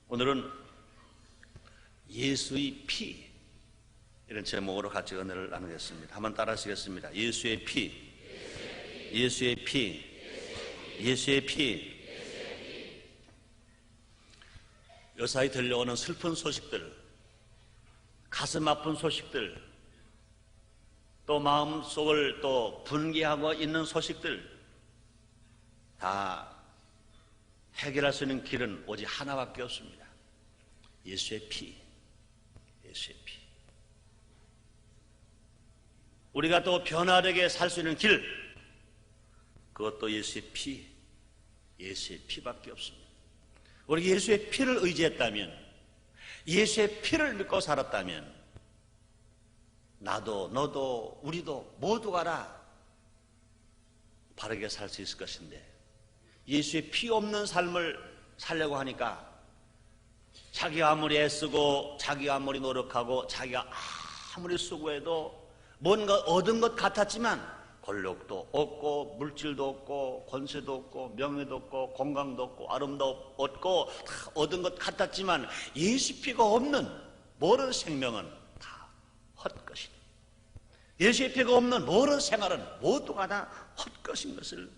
오늘은 예수의 피, 이런 제목으로 같이 은혜를 나누겠습니다. 한번 따라 하시겠습니다. 예수의 피, 예수의 피, 예수의 피. 요사이 들려오는 슬픈 소식들, 가슴 아픈 소식들, 또 마음속을 또 분개하고 있는 소식들, 다 해결할 수 있는 길은 오직 하나밖에 없습니다. 예수의 피, 예수의 피. 우리가 또 변화되게 살 수 있는 길, 그것도 예수의 피, 예수의 피밖에 없습니다. 우리가 예수의 피를 의지했다면, 예수의 피를 믿고 살았다면, 나도 너도 우리도 모두가 다 바르게 살 수 있을 것인데, 예수의 피 없는 삶을 살려고 하니까 자기가 아무리 애쓰고 자기가 아무리 노력하고 자기가 아무리 수고해도 뭔가 얻은 것 같았지만 권력도 없고 물질도 없고 권세도 없고 명예도 없고 건강도 없고 아름도 없고 다 얻은 것 같았지만 예수 피가 없는 모든 생명은 다 헛것이다. 예수의 피가 없는 모든 생활은 모두가 다 헛것인 것을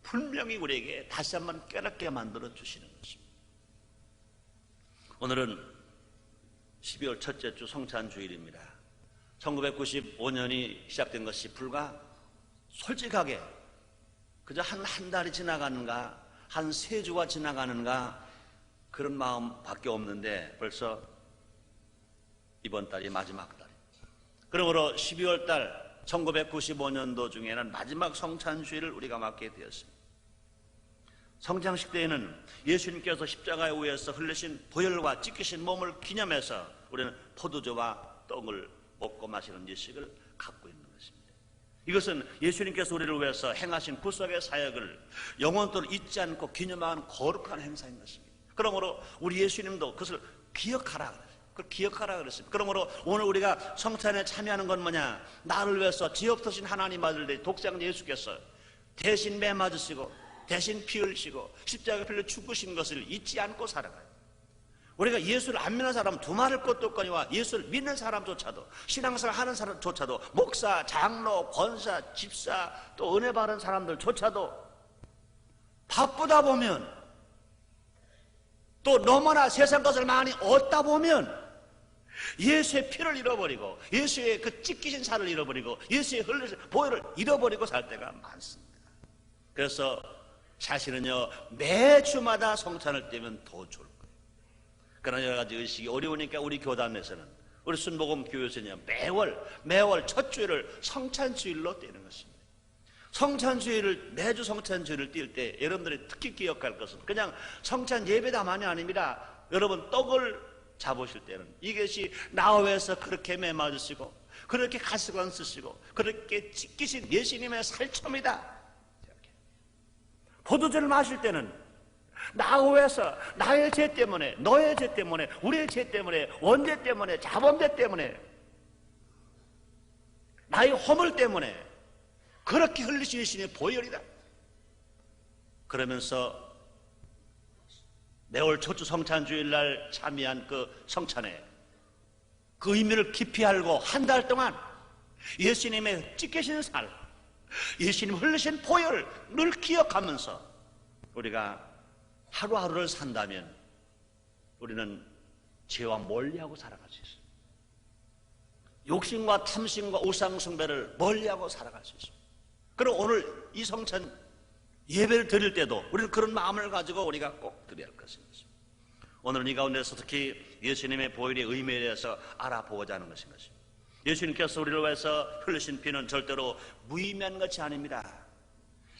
분명히 우리에게 다시 한번 깨닫게 만들어 주시는 것입니다. 오늘은 12월 첫째 주 성찬주일입니다. 1995년이 시작된 것이 불과 솔직하게 그저 한 달이 지나가는가, 한 3주가 지나가는가, 그런 마음밖에 없는데 벌써 이번 달이 마지막 달입니다. 그러므로 12월 달 1995년도 중에는 마지막 성찬주일을 우리가 맞게 되었습니다. 성장식 때에는 예수님께서 십자가에 위에서 흘리신 보혈과 찢기신 몸을 기념해서 우리는 포도주와 떡을 먹고 마시는 예식을 갖고 있는 것입니다. 이것은 예수님께서 우리를 위해서 행하신 구속의 사역을 영원토록 잊지 않고 기념하는 거룩한 행사인 것입니다. 그러므로 우리 예수님도 그것을 기억하라 그랬어요. 그걸 기억하라 그랬습니다. 그러므로 오늘 우리가 성찬에 참여하는 건 뭐냐? 나를 위해서 죄 없으신 하나님 아들 독생 예수께서 대신 매 맞으시고 대신 피 흘리시고 십자가에 풀려 죽으신 것을 잊지 않고 살아가요. 우리가 예수를 안 믿는 사람 두말할 것도 없거니와 예수를 믿는 사람조차도, 신앙생활 하는 사람조차도, 목사, 장로, 권사, 집사, 또 은혜 받은 사람들조차도 바쁘다 보면, 또 너무나 세상 것을 많이 얻다 보면 예수의 피를 잃어버리고 예수의 그 찢기신 살을 잃어버리고 예수의 흘리신 보혈을 잃어버리고 살 때가 많습니다. 그래서 사실은요, 매주마다 성찬을 떼면 더 좋을 거예요. 그러나 여러 가지 의식이 어려우니까 우리 교단에서는, 우리 순복음 교회에서는 매월 첫 주일을 성찬주일로 떼는 것입니다. 성찬주일을, 매주 성찬주일을 뛸 때 여러분들이 특히 기억할 것은 그냥 성찬 예배다만이 아닙니다. 여러분 떡을 잡으실 때는 이것이 나와서 그렇게 매맞으시고 그렇게 가시관 쓰시고 그렇게 찢기신 예수님의 살점이다. 포도주를 마실 때는 나와서 나의 죄 때문에, 너의 죄 때문에, 우리의 죄 때문에, 원죄 때문에, 자범죄 때문에, 나의 허물 때문에 그렇게 흘리신 예수님의 보혈이다. 그러면서 매월 첫주 성찬주일날 참여한 그 성찬에 그 의미를 깊이 알고 한 달 동안 예수님의 찢기신 살, 예수님 흘리신 보혈을 늘 기억하면서 우리가 하루하루를 산다면 우리는 죄와 멀리하고 살아갈 수 있어요. 욕심과 탐심과 우상숭배를 멀리하고 살아갈 수 있습니다. 그럼 오늘 이 성찬 예배를 드릴 때도 우리는 그런 마음을 가지고 우리가 꼭 드려야 할 것입니다. 오늘은 이 가운데서 특히 예수님의 보혈의 의미에 대해서 알아보고자 하는 것인 것입니다. 예수님께서 우리를 위해서 흘리신 피는 절대로 무의미한 것이 아닙니다.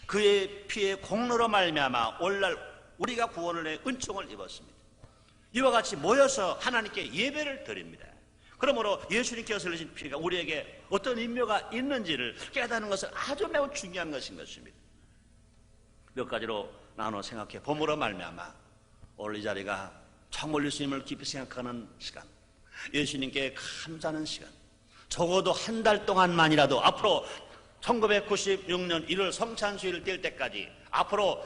그의 피의 공로로 말미암아 오늘날 우리가 구원을 내 은총을 입었습니다. 이와 같이 모여서 하나님께 예배를 드립니다. 그러므로 예수님께서 흘리신 피가 우리에게 어떤 의미가 있는지를 깨닫는 것은 아주 매우 중요한 것인 것입니다. 몇 가지로 나눠 생각해 봄으로 말미암아 오늘 이 자리가 정말 예수님을 깊이 생각하는 시간, 예수님께 감사하는 시간, 적어도 한 달 동안만이라도 앞으로 1996년 1월 성찬주일을 뗄 때까지 앞으로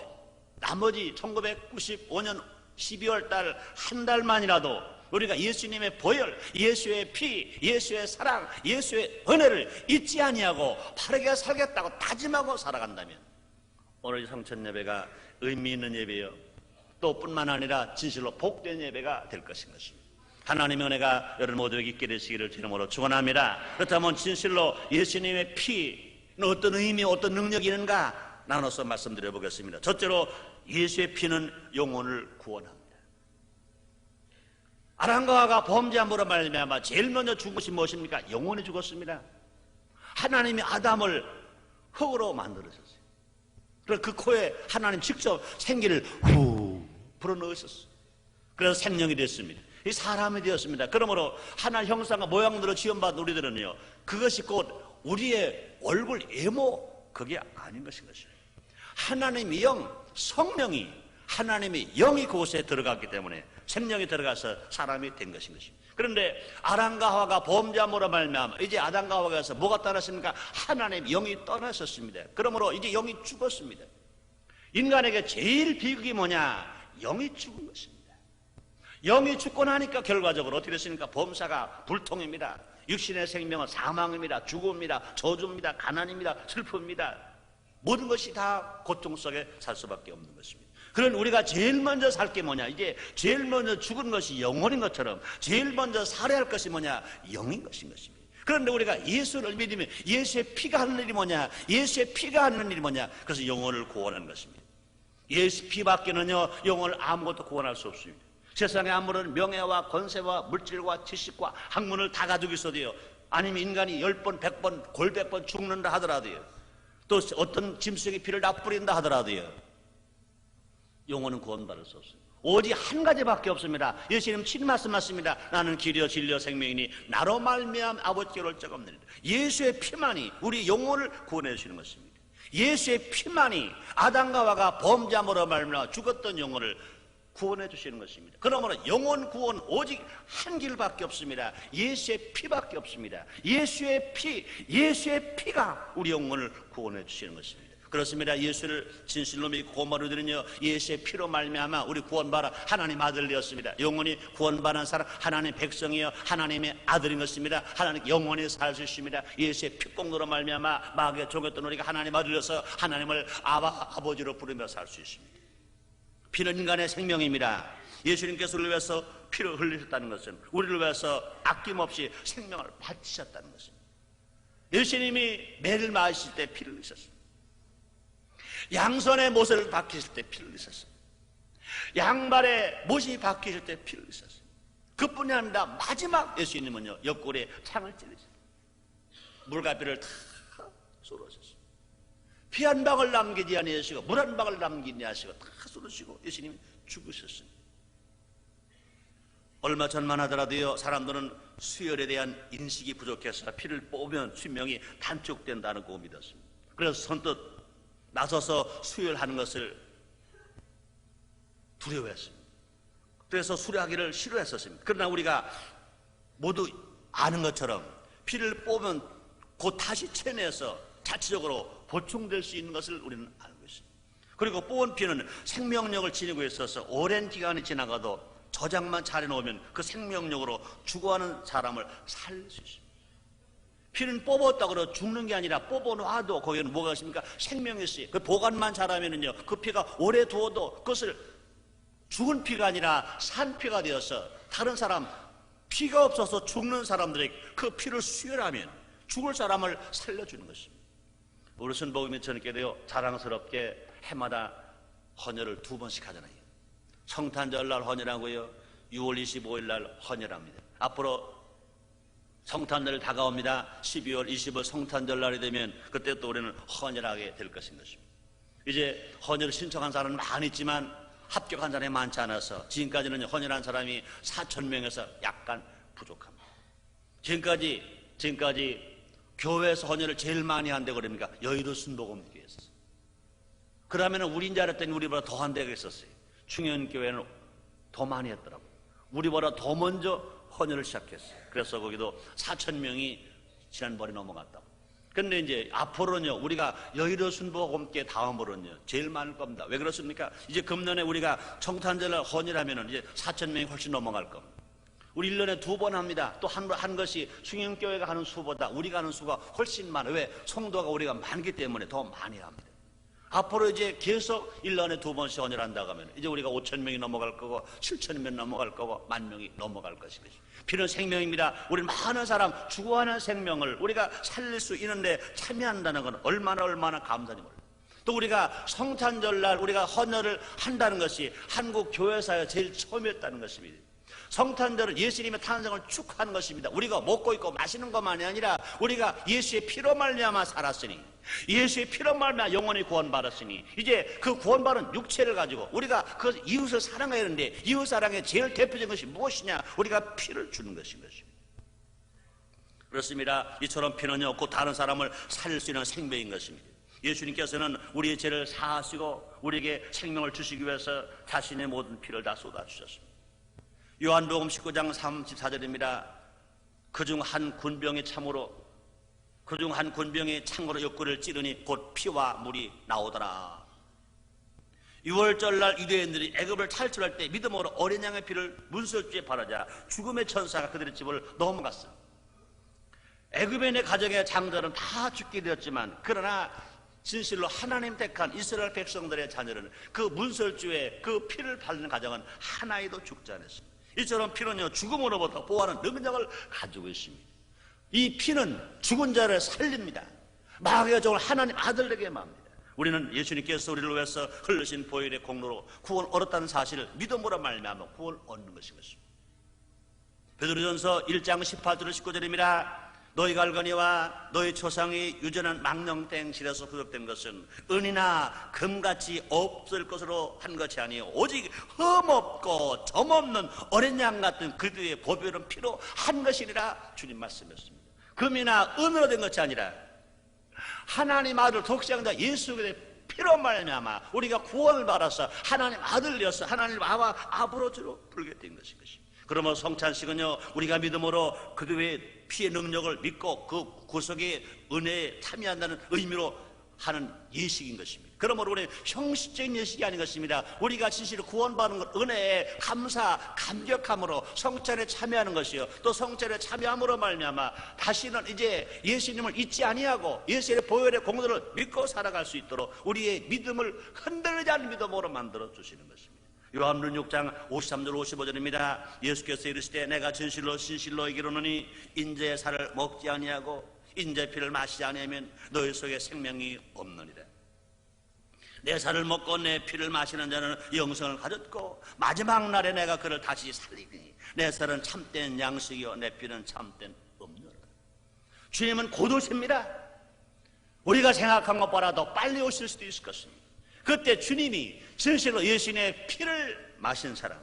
나머지 1995년 12월 달 한 달만이라도 우리가 예수님의 보혈, 예수의 피, 예수의 사랑, 예수의 은혜를 잊지 아니하고 바르게 살겠다고 다짐하고 살아간다면 오늘 성천 예배가 의미 있는 예배요, 또 뿐만 아니라 진실로 복된 예배가 될 것인 것입니다. 하나님의 은혜가 여러분 모두에게 있게 되시기를 주님으로 축원합니다. 그렇다면 진실로 예수님의 피는 어떤 의미, 어떤 능력이 있는가 나눠서 말씀드려 보겠습니다. 첫째로 예수의 피는 영혼을 구원합니다. 아담과 하와가 범죄함으로 말미암아 제일 먼저 죽은 것이 무엇입니까? 영혼이 죽었습니다. 하나님이 아담을 흙으로 만들으셨어요. 그래서 그 코에 하나님 직접 생기를 후 불어넣으셨어요. 그래서 생명이 됐습니다. 이 사람이 되었습니다. 그러므로 하나님 형상과 모양대로 지음받은 우리들은요, 그것이 곧 우리의 얼굴 외모, 그게 아닌 것인 것이에요. 하나님의 영, 성령이, 하나님의 영이 그곳에 들어갔기 때문에 생명이 들어가서 사람이 된 것인 것입니다. 그런데 아담과 하와가 범죄함으로 말미암아 이제 아담과 하와가서 뭐가 떠났습니까? 하나님의 영이 떠나셨습니다. 그러므로 이제 영이 죽었습니다. 인간에게 제일 비극이 뭐냐? 영이 죽은 것입니다. 영이 죽고 나니까 결과적으로 어떻게 됐습니까? 범사가 불통입니다. 육신의 생명은 사망입니다. 죽음입니다. 저주입니다. 가난입니다. 슬픔입니다. 모든 것이 다 고통 속에 살 수밖에 없는 것입니다. 그런 우리가 제일 먼저 살 게 뭐냐? 이제 제일 먼저 죽은 것이 영혼인 것처럼 제일 먼저 살아야 할 것이 뭐냐? 영인 것인 것입니다. 그런데 우리가 예수를 믿으면 예수의 피가 하는 일이 뭐냐? 예수의 피가 하는 일이 뭐냐? 그래서 영혼을 구원하는 것입니다. 예수 피밖에는요, 영혼을 아무것도 구원할 수 없습니다. 세상에 아무런 명예와 권세와 물질과 지식과 학문을 다 가지고 있어도요, 아니면 인간이 10번, 100번, 골백번 죽는다 하더라도요, 또 어떤 짐승의 피를 다 뿌린다 하더라도요, 영혼은 구원받을 수 없습니다. 오직 한 가지밖에 없습니다. 예수님 친히 말씀하십니다. 나는 길이요 진리요 생명이니 나로 말미암아 아버지께로 올 적 없느니라. 예수의 피만이 우리 영혼을 구원해 주시는 것입니다. 예수의 피만이 아담과 하와가 범죄함으로 말미암아 죽었던 영혼을 구원해 주시는 것입니다. 그러므로 영혼 구원 오직 한 길밖에 없습니다. 예수의 피밖에 없습니다. 예수의 피, 예수의 피가 우리 영혼을 구원해 주시는 것입니다. 그렇습니다. 예수를 진실로 믿고 고마르들은요, 예수의 피로 말미암아 우리 구원받아 하나님 아들 되었습니다. 영혼이 구원받은 사람 하나님 백성이요 하나님의 아들인 것입니다. 하나님 영혼이 살 수 있습니다. 예수의 피공로로 말미암아 마귀의 종였던 우리가 하나님 아들이어서 하나님을 아버지로 부르며 살 수 있습니다. 피는 인간의 생명입니다. 예수님께서 우리를 위해서 피를 흘리셨다는 것은 우리를 위해서 아낌없이 생명을 바치셨다는 것입니다. 예수님이 매를 맞으실 때 피를 흘리셨습니다. 양손에 못을 박히실 때 피를 흘리셨습니다. 양발에 못이 박히실 때 피를 흘리셨습니다. 그뿐이 아니라 마지막 예수님은요, 옆구리에 창을 찔리셨습니다. 물가비를 다 쏟으셨습니다. 피 한 방울 남기지 아니하시고 물 한 방울 남기지 아니하시고 다 쏟으시고 예수님이 죽으셨습니다. 얼마 전만 하더라도요, 사람들은 수혈에 대한 인식이 부족해서 피를 뽑으면 수명이 단축된다는 거 믿었습니다. 그래서 선뜻 나서서 수혈하는 것을 두려워했습니다. 그래서 수료하기를 싫어했었습니다. 그러나 우리가 모두 아는 것처럼 피를 뽑으면 곧 다시 체내에서 자체적으로 보충될 수 있는 것을 우리는 알고 있습니다. 그리고 뽑은 피는 생명력을 지니고 있어서 오랜 기간이 지나가도 저장만 잘해놓으면 그 생명력으로 죽어가는 사람을 살릴 수 있습니다. 피는 뽑았다고 그러 죽는 게 아니라 뽑아놔도 거기는 뭐가 있습니까? 생명이 있어요. 그 보관만 잘하면은요, 그 피가 오래 두어도 그것을 죽은 피가 아니라 산 피가 되어서 다른 사람, 피가 없어서 죽는 사람들에게 그 피를 수혈하면 죽을 사람을 살려주는 것입니다. 우리 순복음이 저녁에도요, 자랑스럽게 해마다 헌혈을 2번씩 하잖아요. 성탄절날 헌혈하고요, 6월 25일 날 헌혈합니다. 앞으로 성탄절 다가옵니다. 12월 20일 성탄절 날이 되면 그때 또 우리는 헌혈하게 될 것인 것입니다. 이제 헌혈을 신청한 사람은 많이 있지만 합격한 사람이 많지 않아서 지금까지는 헌혈한 사람이 4,000명에서 약간 부족합니다. 지금까지 교회에서 헌혈을 제일 많이 한다고 그럽니까? 여의도 순복음교회에서. 그러면 우리인 줄 알았더니 우리보다 더 한 데가 있었어요. 충현교회는 더 많이 했더라고요. 우리보다 더 먼저 헌혈을 시작했어요. 그래서 거기도 4,000명이 지난번에 넘어갔다고. 근데 이제 앞으로는요, 우리가 여의도 순복음께 다음으로는요, 제일 많을 겁니다. 왜 그렇습니까? 이제 금년에 우리가 성탄절날 헌일하면은 이제 4,000명이 훨씬 넘어갈 겁니다. 우리 1년에 2번 합니다. 또 한 것이 숭영교회가 하는 수보다 우리가 하는 수가 훨씬 많아요. 왜? 성도가 우리가 많기 때문에 더 많이 합니다. 앞으로 이제 계속 1년에 2번씩 헌혈한다고 하면 이제 우리가 5,000명이 넘어갈 거고 7,000명 넘어갈 거고 10,000명이 넘어갈 것입니다. 피는 생명입니다. 우리는 많은 사람 죽어가는 생명을 우리가 살릴 수 있는데 참여한다는 건 얼마나 감사한지 몰라요. 또 우리가 성탄절날 우리가 헌혈을 한다는 것이 한국 교회사에 제일 처음이었다는 것입니다. 성탄절은 예수님의 탄생을 축하하는 것입니다. 우리가 먹고 있고 마시는 것만이 아니라 우리가 예수의 피로 말미암아 살았으니, 예수의 피로 말미암아 영원히 구원받았으니, 이제 그 구원받은 육체를 가지고 우리가 그 이웃을 사랑해야 하는데, 이웃 사랑의 제일 대표적인 것이 무엇이냐? 우리가 피를 주는 것인 것입니다. 그렇습니다. 이처럼 피는요, 곧 다른 사람을 살릴 수 있는 생명인 것입니다. 예수님께서는 우리의 죄를 사하시고 우리에게 생명을 주시기 위해서 자신의 모든 피를 다 쏟아주셨습니다. 요한복음 19장 34절입니다. 그중 한 군병이 참으로 옆구리를 찌르니 곧 피와 물이 나오더라. 6월절날 유대인들이 애굽을 탈출할 때 믿음으로 어린 양의 피를 문설주에 바르자 죽음의 천사가 그들의 집을 넘어갔어요. 애굽인의 가정의 장자는 다 죽게 되었지만, 그러나 진실로 하나님 택한 이스라엘 백성들의 자녀는 그 문설주에 그 피를 바르는 가정은 하나에도 죽지 않았습니다. 이처럼 피는요, 죽음으로부터 보호하는 능력을 가지고 있습니다. 이 피는 죽은 자를 살립니다. 마귀의 종을 하나님 아들에게 맙니다. 우리는 예수님께서 우리를 위해서 흘리신 보혈의 공로로 구원 얻었다는 사실을 믿음으로 말미암아 구원을 얻는 것인 것입니다. 베드로전서 1장 18절 19절입니다. 너희가 알거니와 너희 조상이 유전한 망령땡실에서 부족된 것은 은이나 금같이 없을 것으로 한 것이 아니요 오직 흠없고 점없는 어린 양 같은 그들의 보배로운 피로 한 것이니라 주님 말씀했습니다. 금이나 은으로 된 것이 아니라 하나님 아들 독생자 예수 그리스도의 피로 말미암아 우리가 구원을 받아서 하나님 아들이어서 하나님 아버지로 부르게 된 것인 것입니다. 그러면 성찬식은요, 우리가 믿음으로 그의 피의 능력을 믿고 그 구속의 은혜에 참여한다는 의미로 하는 예식인 것입니다. 그러므로 우리는 형식적인 예식이 아닌 것입니다. 우리가 진실로 구원받는 것, 은혜에 감격함으로 성찬에 참여하는 것이요, 또 성찬에 참여함으로 말미암아 다시는 이제 예수님을 잊지 아니하고 예수의 보혈의 공로를 믿고 살아갈 수 있도록 우리의 믿음을 흔들리지 않는 믿음으로 만들어 주시는 것입니다. 요한복음 6장 53절 55절입니다. 예수께서 이르시되 내가 진실로 너희에게 이르노니 인자의 살을 먹지 아니하고 인자의 피를 마시지 아니하면 너희 속에 생명이 없느니라. 내 살을 먹고 내 피를 마시는 자는 영생을 가졌고 마지막 날에 내가 그를 다시 살리니 내 살은 참된 양식이요 내 피는 참된 음료라. 주님은 곧 오십니다. 우리가 생각한 것보다 더 빨리 오실 수도 있을 것입니다. 그때 주님이 진실로 예수님의 피를 마신 사람,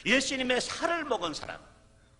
예수님의 살을 먹은 사람,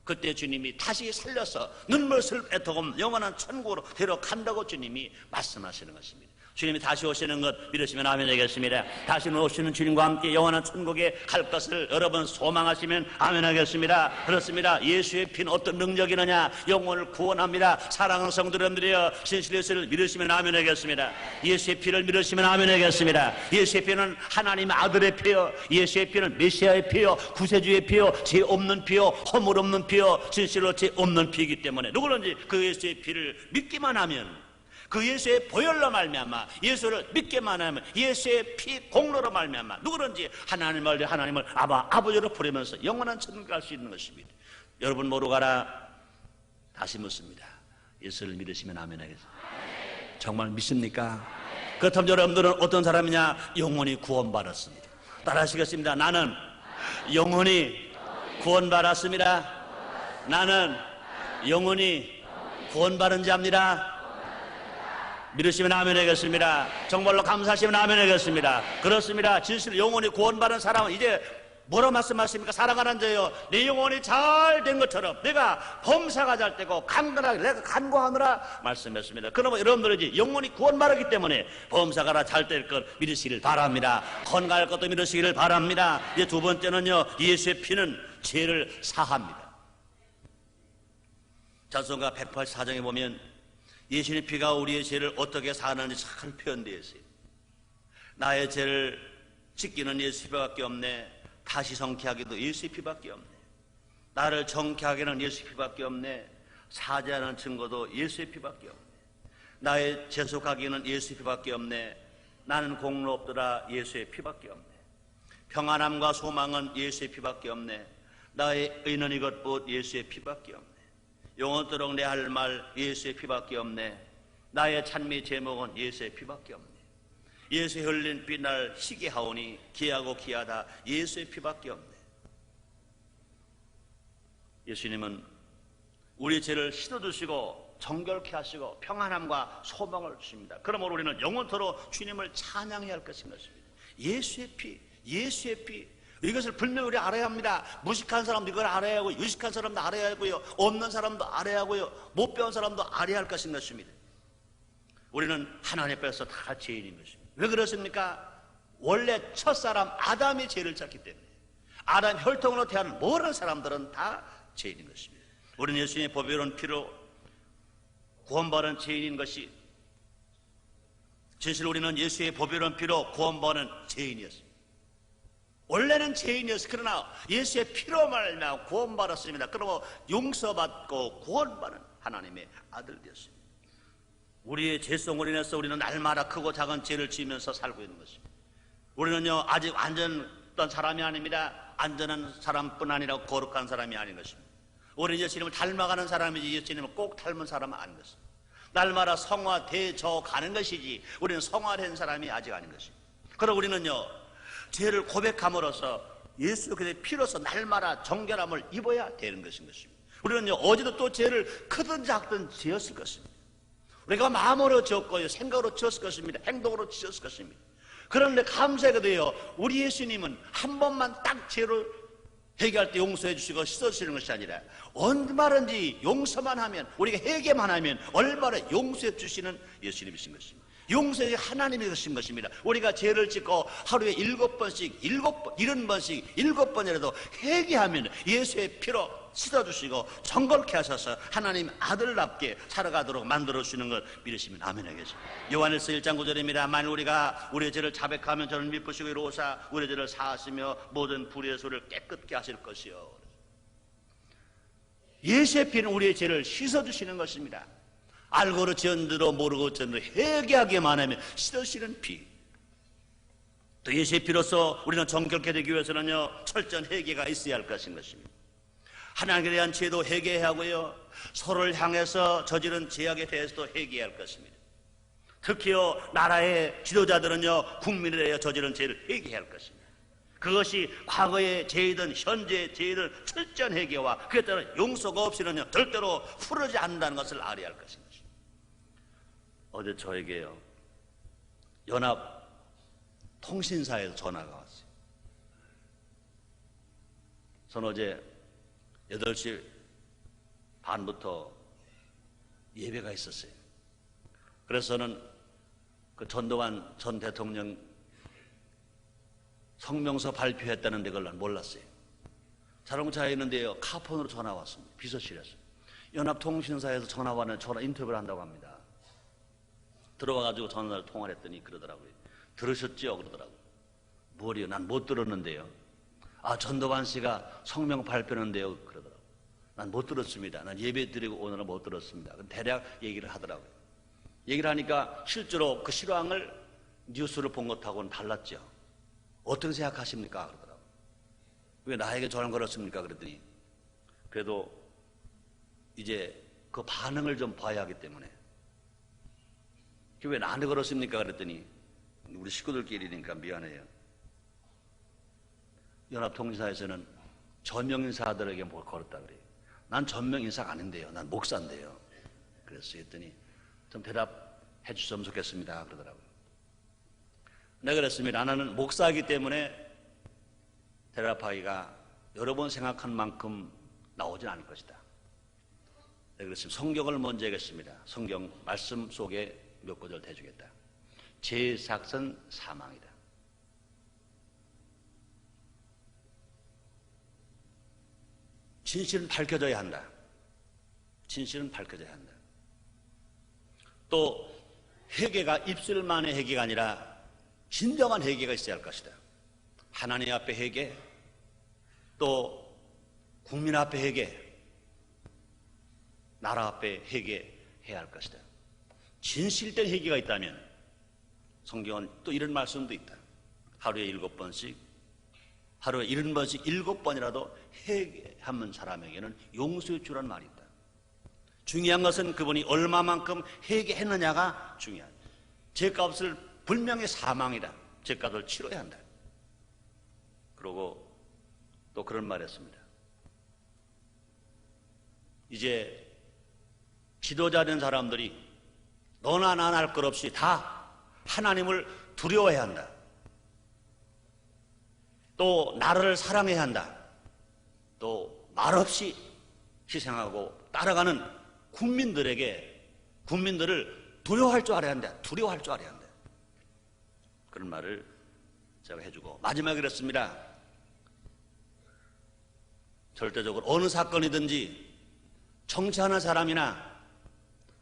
그때 주님이 다시 살려서 눈물을 애통하면 영원한 천국으로 데려간다고 주님이 말씀하시는 것입니다. 주님이 다시 오시는 것 믿으시면 아멘 하겠습니다. 다시 오시는 주님과 함께 영원한 천국에 갈 것을 여러분 소망하시면 아멘 하겠습니다. 그렇습니다. 예수의 피는 어떤 능력이 있느냐? 영혼을 구원합니다. 사랑하는 성도 여러분들이여, 진실 예수를 믿으시면 아멘 하겠습니다. 예수의 피를 믿으시면 아멘 하겠습니다. 예수의 피는 하나님의 아들의 피요, 예수의 피는 메시아의 피요, 구세주의 피요, 죄 없는 피요, 허물 없는 피요, 진실로 죄 없는 피이기 때문에 누구든지 그 예수의 피를 믿기만 하면, 그 예수의 보혈로 말미암아 예수를 믿게만 하면, 예수의 피 공로로 말미암아 누구든지 하나님을 아버지로 부르면서 영원한 천국에 갈 수 있는 것입니다. 여러분 모두 가라. 다시 묻습니다. 예수를 믿으시면 아멘 하겠습니다. 정말 믿습니까? 그렇다면 여러분들은 어떤 사람이냐? 영원히 구원받았습니다. 따라하시겠습니다. 나는 영원히 구원받았습니다. 나는 영원히 구원받은 자입니다. 믿으시면 아멘 하겠습니다. 정말로 감사하시면 아멘 하겠습니다. 그렇습니다. 진실 영혼이 구원받은 사람은 이제 뭐라 말씀하십니까? 살아가는 자요, 내 영혼이 잘 된 것처럼 내가 범사가 잘 되고 강건하게 내가 간구하느라 말씀했습니다. 그러면 여러분들은 이제 영혼이 구원받았기 때문에 범사가 잘 될 것 믿으시길 바랍니다. 건강할 것도 믿으시기를 바랍니다. 이제 두 번째는요, 예수의 피는 죄를 사합니다. 찬송가 184장에 보면 예수님의 피가 우리의 죄를 어떻게 사하는지 잘 표현되어 있어요. 나의 죄를 씻기는 예수의 피밖에 없네. 다시 성케하기도 예수의 피밖에 없네. 나를 정케하게 하는 예수의 피밖에 없네. 사죄하는 증거도 예수의 피밖에 없네. 나의 재속하기는 예수의 피밖에 없네. 나는 공로 없더라. 예수의 피밖에 없네. 평안함과 소망은 예수의 피밖에 없네. 나의 의는 이것뿐 예수의 피밖에 없네. 영원토록 내 할 말 예수의 피밖에 없네. 나의 찬미 제목은 예수의 피밖에 없네. 예수의 흘린 피 날 희게 하오니 기하고 기하다 예수의 피밖에 없네. 예수님은 우리 죄를 씻어주시고 정결케 하시고 평안함과 소망을 주십니다. 그러므로 우리는 영원토록 주님을 찬양해야 할 것인 것입니다. 예수의 피, 예수의 피, 이것을 분명히 우리 알아야 합니다. 무식한 사람도 이걸 알아야 하고, 유식한 사람도 알아야 하고요, 없는 사람도 알아야 하고요, 못 배운 사람도 알아야 할 것인 것입니다. 우리는 하나님 앞에서 다 죄인인 것입니다. 왜 그렇습니까? 원래 첫사람 아담이 죄를 졌기 때문에. 아담 혈통으로 태어난 모든 사람들은 다 죄인인 것입니다. 우리는 예수님의 보배로운 피로 구원받은 죄인인 것이, 진실 우리는 예수의 보배로운 피로 구원받은 죄인이었습니다. 원래는 죄인이었어요. 그러나 예수의 피로 말미암아 구원받았습니다. 그러고 용서받고 구원받은 하나님의 아들 되었습니다. 우리의 죄성으로 인해서 우리는 날마다 크고 작은 죄를 지으면서 살고 있는 것입니다. 우리는요 아직 완전한 사람이 아닙니다. 안전한 사람뿐 아니라 거룩한 사람이 아닌 것입니다. 우리는 예수님을 닮아가는 사람이지 예수님을 꼭 닮은 사람은 아닌 것입니다. 날마다 성화되어 가는 것이지 우리는 성화된 사람이 아직 아닌 것입니다. 그러나 우리는요 죄를 고백함으로써 예수 그리스도의 피로서 날마다 정결함을 입어야 되는 것인 것입니다. 우리는요 어제도 또 죄를 크든 작든 지었을 것입니다. 우리가 마음으로 지었고요, 생각으로 지었을 것입니다. 행동으로 지었을 것입니다. 그런데 감사하게도요 우리 예수님은 한 번만 딱 죄를 회개할 때 용서해 주시고 씻어주시는 것이 아니라 얼마든지 용서만 하면, 우리가 회개만 하면 얼마나 용서해 주시는 예수님이신 것입니다. 용서의 하나님이 되신 것입니다. 우리가 죄를 짓고 하루에 7번씩 70번씩 7번이라도 회개하면 예수의 피로 씻어주시고 정결케 하셔서 하나님 아들답게 살아가도록 만들어주시는 걸 믿으시면 아멘 하겠습니다. 요한일서 1장 9절입니다. 만일 우리가 우리의 죄를 자백하면 저는 미쁘시고 이로사 우리의 죄를 사하시며 모든 불의의 소리를 깨끗게 하실 것이요. 예수의 피는 우리의 죄를 씻어주시는 것입니다. 알고도 지은대로 모르고 지은대로 회개하기만 하면 씻어주시는 피. 또 예수의 피로서 우리는 정결케 되기 위해서는요 철저한 회개가 있어야 할 것인 것입니다. 하나님에 대한 죄도 회개해야 하고요, 서로를 향해서 저지른 죄악에 대해서도 회개해야 할 것입니다. 특히요 나라의 지도자들은요 국민에 대해 저지른 죄를 회개해야 할 것입니다. 그것이 과거의 죄이든 현재의 죄를 철저한 회개와 그에 따른 용서가 없이는요 절대로 풀어지지 않는다는 것을 알아야 할 것입니다. 어제 저에게요 연합 통신사에서 전화가 왔어요. 저는 어제 8시 반부터 예배가 있었어요. 그래서 저는 그 전두환 전 대통령 성명서 발표했다는데 그걸 난 몰랐어요. 자동차에 있는데요 카폰으로 전화 왔습니다. 비서실에서. 연합통신사에서 전화 왔는데 전화 인터뷰를 한다고 합니다. 들어와가지고 전화를 통화를 했더니 그러더라고요. 들으셨죠? 그러더라고요. 뭐래요? 난 못 들었는데요. 아 전두환 씨가 성명 발표했는데요. 그러더라고요. 난 못 들었습니다. 난 예배 드리고 오늘은 못 들었습니다. 대략 얘기를 하더라고요. 얘기를 하니까 실제로 그 실황을 뉴스를 본 것하고는 달랐죠. 어떻게 생각하십니까? 그러더라고요. 왜 나에게 전화를 걸었습니까? 그랬더니 그래도 이제 그 반응을 좀 봐야 하기 때문에. 왜 나한테 걸었습니까? 그랬더니 우리 식구들끼리니까 미안해요. 연합통신사에서는 전명인사들에게 뭘 걸었다 그래요. 난 전명인사가 아닌데요. 난 목사인데요. 그래서 했더니 좀 대답해 주셨으면 좋겠습니다. 그러더라고요. 내가 그랬습니다. 나는 목사이기 때문에 대답하기가 여러 번 생각한 만큼 나오진 않을 것이다. 내가 그랬습니다. 성경을 먼저 하겠습니다. 성경 말씀 속에 몇 구절 대주겠다. 죄삭은 사망이다. 진실은 밝혀져야 한다. 진실은 밝혀져야 한다. 또 회개가 입술만의 회개가 아니라 진정한 회개가 있어야 할 것이다. 하나님 앞에 회개, 또 국민 앞에 회개, 나라 앞에 회개해야 할 것이다. 진실된 회개가 있다면 성경은 또 이런 말씀도 있다. 하루에 7번씩, 하루에 70번씩 7번이라도 회개하는 사람에게는 용서해 주라는 말이 있다. 중요한 것은 그분이 얼마만큼 회개했느냐가 중요하다. 죄값을 분명히 사망이다. 죄값을 치러야 한다. 그러고 또 그런 말 했습니다. 이제 지도자 된 사람들이 너나 나나 할 것 없이 다 하나님을 두려워해야 한다. 또 나를 사랑해야 한다. 또 말없이 희생하고 따라가는 국민들을 두려워할 줄 알아야 한다. 두려워할 줄 알아야 한다. 그런 말을 제가 해주고 마지막에 그랬습니다. 절대적으로 어느 사건이든지 정치하는 사람이나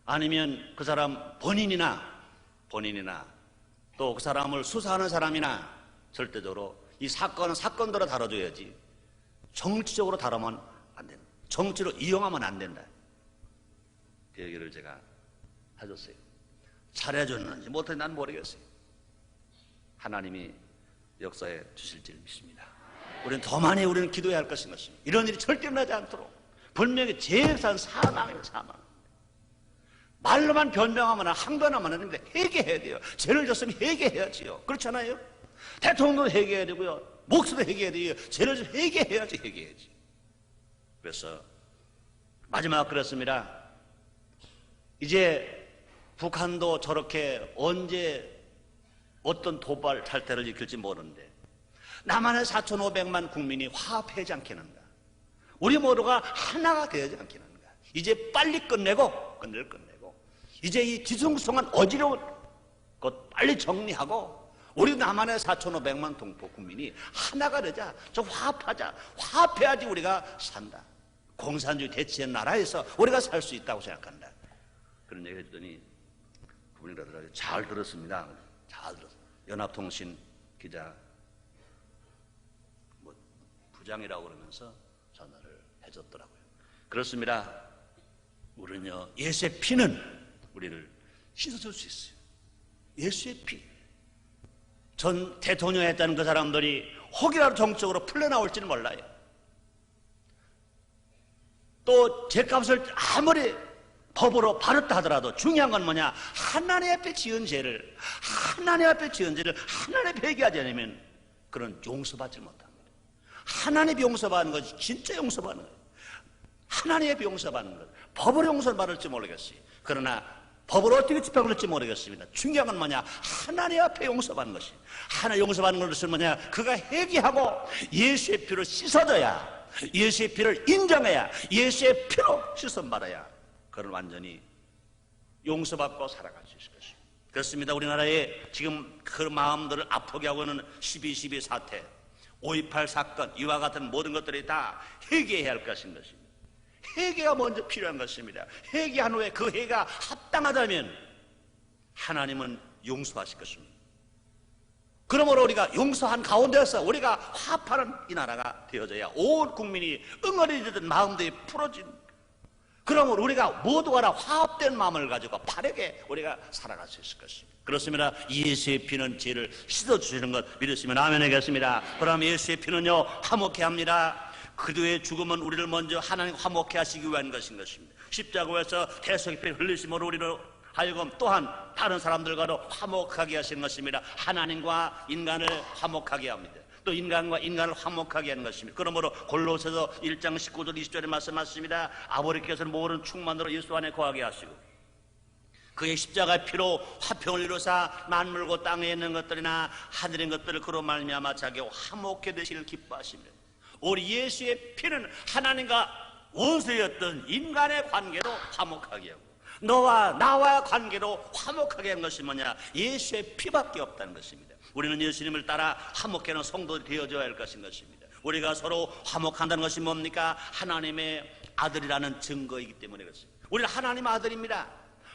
아니면 그 사람 본인이나 또 그 사람을 수사하는 사람이나 절대적으로 이 사건은 사건대로 다뤄줘야지 정치적으로 다루면 안 된다. 정치로 이용하면 안 된다. 그 얘기를 제가 해줬어요. 잘해줬는지 못했는지 난 모르겠어요. 하나님이 역사해 주실 줄 믿습니다. 우리는 더 많이 우리는 기도해야 할 것인 것입니다. 이런 일이 절대 나지 않도록 분명히 제일 산 사망이에요. 사망. 말로만 변명하면 항변하면 안 되는데 회개해야 돼요. 죄를 졌으면 회개해야지요. 그렇잖아요. 대통령도 회개해야 되고요. 목사도 회개해야 돼요. 죄를 좀 회개해야지. 그래서 마지막 그랬습니다. 이제 북한도 저렇게 언제 어떤 도발 탈퇴를 일으킬지 모르는데 남한의 4,500만 국민이 화합하지 않겠는가? 우리 모두가 하나가 되지 않겠는가? 이제 빨리 끝내고 이제 이 뒤숭숭한 어지러운 것 빨리 정리하고 우리 남한의 4,500만 동포 국민이 하나가 되자. 저 화합하자. 화합해야지 우리가 산다. 공산주의 대체의 나라에서 우리가 살 수 있다고 생각한다. 그런 얘기 해주더니 그분이 그러더라고요. 잘 들었습니다. 잘 들었어요. 연합통신 기자 부장이라고 그러면서 전화를 해줬더라고요. 그렇습니다. 우리는요, 예수의 피는 우리를 씻어줄 수 있어요. 예수의 피. 전 대통령 했다는 그 사람들이 혹이라도 정적으로 풀려나올지는 몰라요. 또 죄값을 아무리 법으로 바르다 하더라도 중요한 건 뭐냐? 하나님 앞에 지은 죄를 하나님 앞에 회개하지 않으면 그런 용서받지 못합니다. 하나님이 용서받는 것이 진짜 용서받는 거예요. 하나님 앞에 용서받는 것. 법으로 용서받을지 모르겠어요. 그러나 법으로 어떻게 집행할지 모르겠습니다. 중요한 건 뭐냐? 하나님 앞에 용서받는 것이. 하나님 용서받는 것은 뭐냐? 그가 회개하고 예수의 피로 씻어져야, 예수의 피를 인정해야, 예수의 피로 씻어받아야 그는 완전히 용서받고 살아갈 수 있을 것입니다. 그렇습니다. 우리나라에 지금 그 마음들을 아프게 하고 있는 12.12 사태, 5.28 사건, 이와 같은 모든 것들이 다 회개해야 할 것인 것입니다. 회개가 먼저 필요한 것입니다. 회개한 후에 그 회개가 합당하다면 하나님은 용서하실 것입니다. 그러므로 우리가 용서한 가운데서 우리가 화합하는 이 나라가 되어져야 온 국민이 응어리지던 마음들이 풀어진, 그러므로 우리가 모두가 다 화합된 마음을 가지고 바르게 우리가 살아갈 수 있을 것입니다. 그렇습니다. 예수의 피는 죄를 씻어주시는 것 믿으시면 아멘 하겠습니다. 그럼 예수의 피는요, 화목케 합니다. 그리스도의 죽음은 우리를 먼저 하나님 화목케 하시기 위한 것인 것입니다. 십자가에서 대속의 피를 흘리심으로 우리를 하여금 또한 다른 사람들과도 화목하게 하시는 것입니다. 하나님과 인간을 화목하게 합니다. 또 인간과 인간을 화목하게 하는 것입니다. 그러므로 골로새서 1장 19절 20절에 말씀하십니다. 아버지께서는 모든 충만으로 예수 안에 거하게 하시고 그의 십자가의 피로 화평을 이루사 만물과 땅에 있는 것들이나 하늘의 것들을 그로 말미암아 자기와 화목케 되시기를 기뻐하십니다. 우리 예수의 피는 하나님과 원수였던 인간의 관계도 화목하게 하고 너와 나와의 관계도 화목하게 한 것이 뭐냐? 예수의 피밖에 없다는 것입니다. 우리는 예수님을 따라 화목해 하는 성도들이 되어져야 할 것인 것입니다. 우리가 서로 화목한다는 것이 뭡니까? 하나님의 아들이라는 증거이기 때문에 그렇습니다. 우리는 하나님의 아들입니다.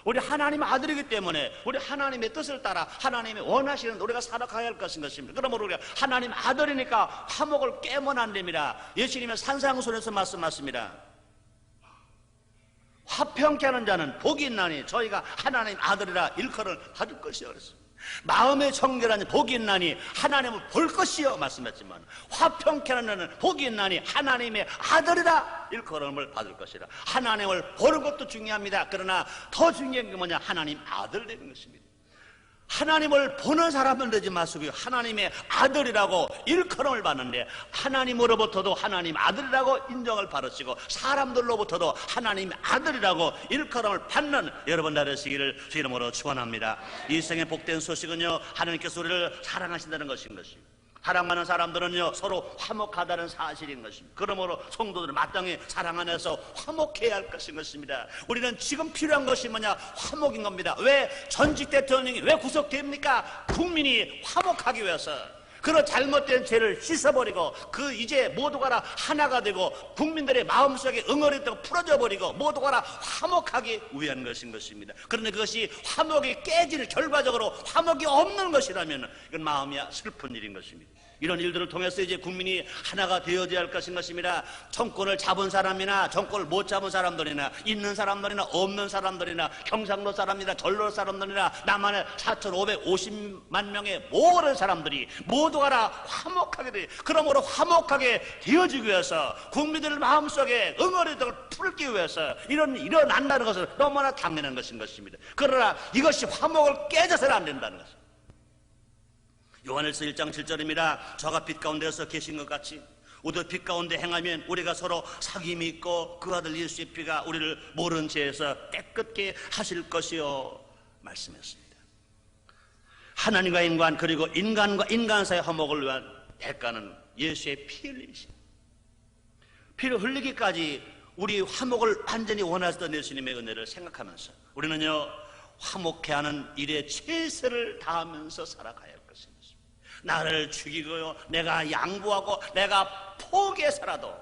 우리 하나님 아들이기 때문에 우리 하나님의 뜻을 따라 하나님이 원하시는 우리가 살아가야 할 것입니다. 그러므로 우리가 하나님 아들이니까 화목을 깨면 안 됩니다. 예수님의 산상순에서 말씀하십니다. 화평케 하는 자는 복이 있나니 저희가 하나님 아들이라 일컬을 받을 것이요 그랬습니다. 마음의 정결하니 복이 있나니 하나님을 볼 것이요 말씀했지만, 화평케 하는 자는 복이 있나니 하나님의 아들이라 일컬음을 받을 것이라. 하나님을 보는 것도 중요합니다. 그러나 더 중요한 게 뭐냐? 하나님 아들 되는 것입니다. 하나님을 보는 사람은 되지 마시고요, 하나님의 아들이라고 일컬음을 받는데, 하나님으로부터도 하나님 아들이라고 인정을 받으시고 사람들로부터도 하나님 아들이라고 일컬음을 받는 여러분 되시기를 주 이름으로 축원합니다. 이 생의 복된 소식은요, 하나님께서 우리를 사랑하신다는 것인 것입니다. 사랑하는 사람들은요 서로 화목하다는 사실인 것입니다. 그러므로 성도들은 마땅히 사랑 안에서 화목해야 할 것인 것입니다. 우리는 지금 필요한 것이 뭐냐? 화목인 겁니다. 왜 전직 대통령이 왜 구속됩니까? 국민이 화목하기 위해서. 그런 잘못된 죄를 씻어버리고 그 이제 모두가 다 하나가 되고 국민들의 마음속에 응어리가 풀어져 버리고 모두가 다 화목하기 위한 것인 것입니다. 그런데 그것이 화목이 깨질, 결과적으로 화목이 없는 것이라면 이건 마음이 슬픈 일인 것입니다. 이런 일들을 통해서 이제 국민이 하나가 되어져야 할 것인 것입니다. 정권을 잡은 사람이나 정권을 못 잡은 사람들이나 있는 사람들이나 없는 사람들이나 경상도 사람이나 전라도 사람들이나 남한의 4,550만 명의 모든 사람들이 모두가 다 화목하게 돼. 그러므로 화목하게 되어지기 위해서 국민들 마음속에 응어리들을 풀기 위해서 일어난다는 것은 너무나 당연한 것인 것입니다. 그러나 이것이 화목을 깨져서는 안 된다는 것입니다. 요한일서 1장 7절입니다. 저가 빛 가운데서 계신 것 같이 우리도 빛 가운데 행하면 우리가 서로 사귐이 있고 그 아들 예수의 피가 우리를 모른 죄에서 깨끗게 하실 것이요 말씀했습니다. 하나님과 인간, 그리고 인간과 인간 사이의 화목을 위한 대가는 예수의 피 흘림이십니다. 피를 흘리기까지 우리 화목을 완전히 원하시던 예수님의 은혜를 생각하면서 우리는요 화목해 하는 일에 최선을 다하면서 살아가야 할 것입니다. 나를 죽이고요 내가 양보하고 내가 포기해서라도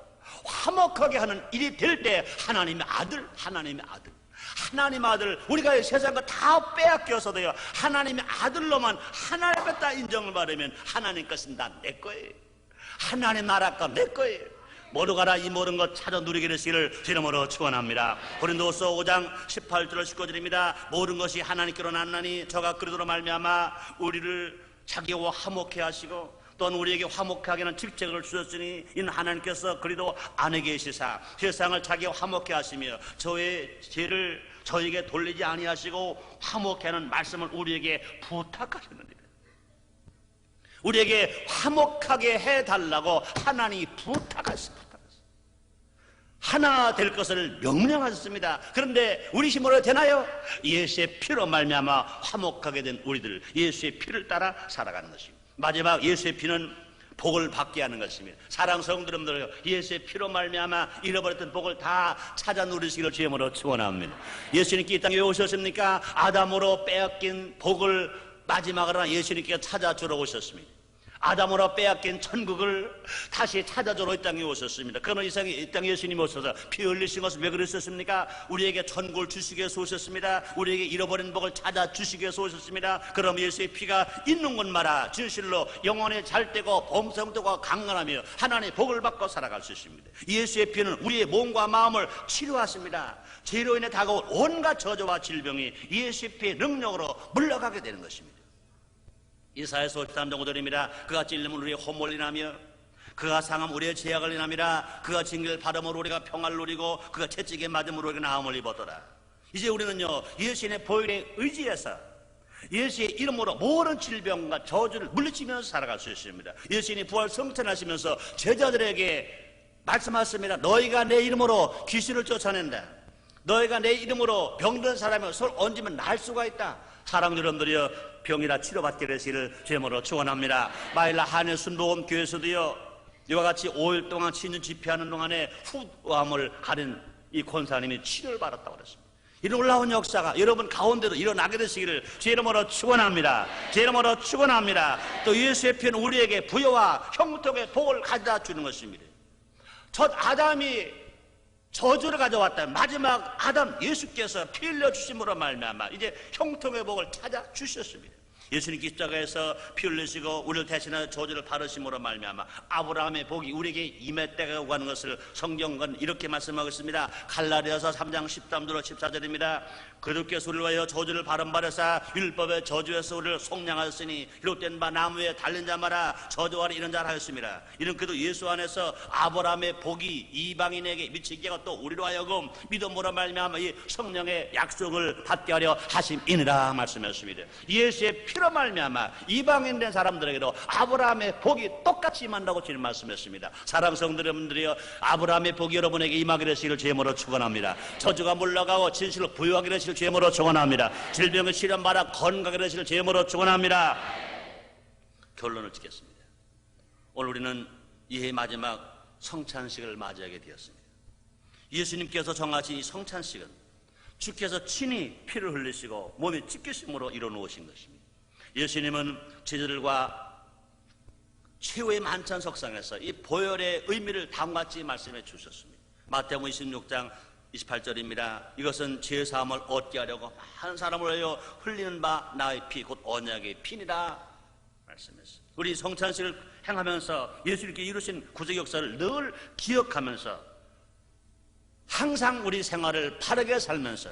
화목하게 하는 일이 될 때 하나님의 아들 우리가 세상 거 다 빼앗겨서도요 하나님의 아들로만 하나님께 다 인정을 받으면 하나님 것은 다 내 거예요. 하나님 나라가 내 거예요. 모두가 다 이 모든 것 찾아 누리게 되시기를 이름으로 축원합니다. 고린도후서 5장 18절 19절입니다. 모든 것이 하나님께로 났나니 저가 그리스도로 말미암아 우리를 자기와 화목해 하시고 또한 우리에게 화목하게 하는 직책을 주셨으니 이는 하나님께서 그리스도 안에 계시사 세상을 자기와 화목해 하시며 저의 죄를 저에게 돌리지 아니하시고 화목해 하는 말씀을 우리에게 부탁하셨느니라. 우리에게 화목하게 해달라고 하나님이 부탁하셨습니다. 하나 될 것을 명령하셨습니다. 그런데 우리 힘으로 되나요? 예수의 피로 말미암아 화목하게 된 우리들, 예수의 피를 따라 살아가는 것입니다. 마지막 예수의 피는 복을 받게 하는 것입니다. 사랑스러운 여러분들, 예수의 피로 말미암아 잃어버렸던 복을 다 찾아 누리시기를 주님으로 축원합니다. 예수님께 이 땅에 왜 오셨습니까? 아담으로 빼앗긴 복을 마지막으로 예수님께 찾아주러 오셨습니다. 아담으로 빼앗긴 천국을 다시 찾아주러 이 땅에 오셨습니다. 그러나 이 땅에 예수님이 오셔서 피 흘리신 것은 왜 그러셨습니까? 우리에게 천국을 주시기 위해서 오셨습니다. 우리에게 잃어버린 복을 찾아주시기 위해서 오셨습니다. 그럼 예수의 피가 있는 곳마다 진실로 영혼이 잘되고 범성되고 강건하며 하나님의 복을 받고 살아갈 수 있습니다. 예수의 피는 우리의 몸과 마음을 치료하십니다. 죄로 인해 다가온 온갖 저주와 질병이 예수의 피의 능력으로 물러가게 되는 것입니다. 이사야서 53장 5절입니다. 그가 찔림은 우리의 허물을 인하며 그가 상함 우리의 죄악을 인함이라. 그가 징계를 받음으로 우리가 평안을 누리고 그가 채찍에 맞음으로 우리가 나음을 입었더라. 이제 우리는요 예수님의 보혈에 의지해서 예수의 이름으로 모든 질병과 저주를 물리치면서 살아갈 수 있습니다. 예수님이 부활 성천하시면서 제자들에게 말씀하셨습니다. 너희가 내 이름으로 귀신을 쫓아낸다. 너희가 내 이름으로 병든 사람을 손 얹으면 날 수가 있다. 사랑 여러분들이여 병이라 치료받게 되시기를 주님으로 축원합니다. 마일라 한해 순복음 교회에서도요 이와 같이 5일 동안 신년 집회하는 동안에 후암을 가린 이 권사님이 치료를 받았다고 그랬습니다. 이런 놀라운 역사가 여러분 가운데도 일어나게 되시기를 주 이름으로 축원합니다. 주 이름으로 축원합니다. 또 예수의 피는 우리에게 부여와 형통의 복을 가져다 주는 것입니다. 첫 아담이 저주를 가져왔다. 마지막 아담 예수께서 피 흘려 주심으로 말미암아 이제 형통의 복을 찾아 주셨습니다. 예수님께 십자가에서 피 흘리시고 우리를 대신하여 저주를 바르심으로 말미암아 아브라함의 복이 우리에게 임했다고 하는 것을 성경은 이렇게 말씀하고 있습니다. 갈라디아서 3장 13절로 14절입니다. 그들께서 우리를 위하여 저주를 바른바라사 율법의 저주에서 우리를 속량하였으니 기록된 바 나무에 달린 자마다 저주하라 이런 자를 하였습니다. 이는 그도 예수 안에서 아브라함의 복이 이방인에게 미치게 하고 또 우리로 하여금 믿음으로 말미암아 이 성령의 약속을 받게 하려 하심이니라 말씀하셨습니다. 예수의 피로 말미암아 이방인 된 사람들에게도 아브라함의 복이 똑같이 임한다고 주님 말씀했습니다. 사랑하는 성도 여러분들이여, 아브라함의 복이 여러분에게 임하게 되시기를 주님으로 축원합니다. 저주가 물러가고 진실로 부유하게 되시기를 주님으로 축원합니다. 질병의 시련 받아 건강하게 되시기를 주님으로 축원합니다. 결론을 짓겠습니다. 오늘 우리는 이해 마지막 성찬식을 맞이하게 되었습니다. 예수님께서 정하신 이 성찬식은 주께서 친히 피를 흘리시고 몸의 찢기심으로 이뤄놓으신 것입니다. 예수님은 제자들과 최후의 만찬 석상에서 이 보혈의 의미를 다음같이 말씀해 주셨습니다. 마태복음 26장 28절입니다. 이것은 죄사함을 얻게 하려고 많은 사람을 위하여 흘리는 바 나의 피 곧 언약의 피니라 말씀했습니다. 우리 성찬식을 행하면서 예수님께 이루신 구속 역사를 늘 기억하면서 항상 우리 생활을 바르게 살면서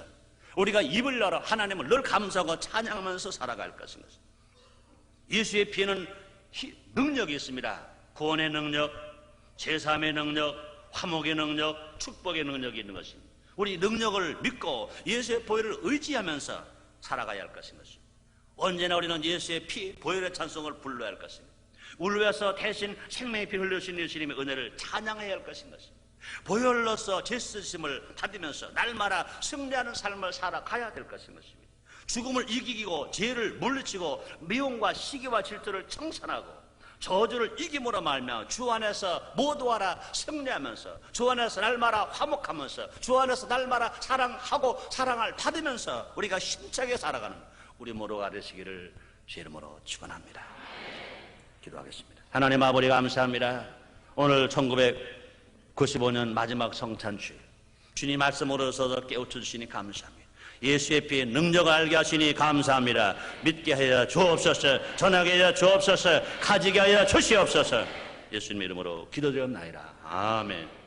우리가 입을 열어 하나님을 늘 감사하고 찬양하면서 살아갈 것인 것입니다. 예수의 피에는 능력이 있습니다. 구원의 능력, 제사함의 능력, 화목의 능력, 축복의 능력이 있는 것입니다. 우리 능력을 믿고 예수의 보혈을 의지하면서 살아가야 할 것인 것입니다. 언제나 우리는 예수의 피, 보혈의 찬송을 불러야 할 것입니다. 우리 위해서 대신 생명의 피 흘려주신 예수님의 은혜를 찬양해야 할 것인 것입니다. 보혈로서 죄쓰심을 받으면서 날마다 승리하는 삶을 살아가야 될 것인 것입니다. 죽음을 이기고 죄를 물리치고 미움과 시기와 질투를 청산하고 저주를 이김으로 말미암아 주 안에서 모두하라 승리하면서 주 안에서 날마다 화목하면서 주 안에서 날마다 사랑하고 사랑을 받으면서 우리가 힘차게 살아가는 우리 모두가 되시기를 주 이름으로 축원합니다. 기도하겠습니다. 하나님 아버지 감사합니다. 오늘 1995년 마지막 성찬주일 주님 말씀으로서 깨우쳐주시니 감사합니다. 예수의 피의 능력을 알게 하시니 감사합니다. 믿게 하여 주옵소서, 전하게 하여 주옵소서, 가지게 하여 주시옵소서. 예수님 이름으로 기도드렸나이다. 아멘.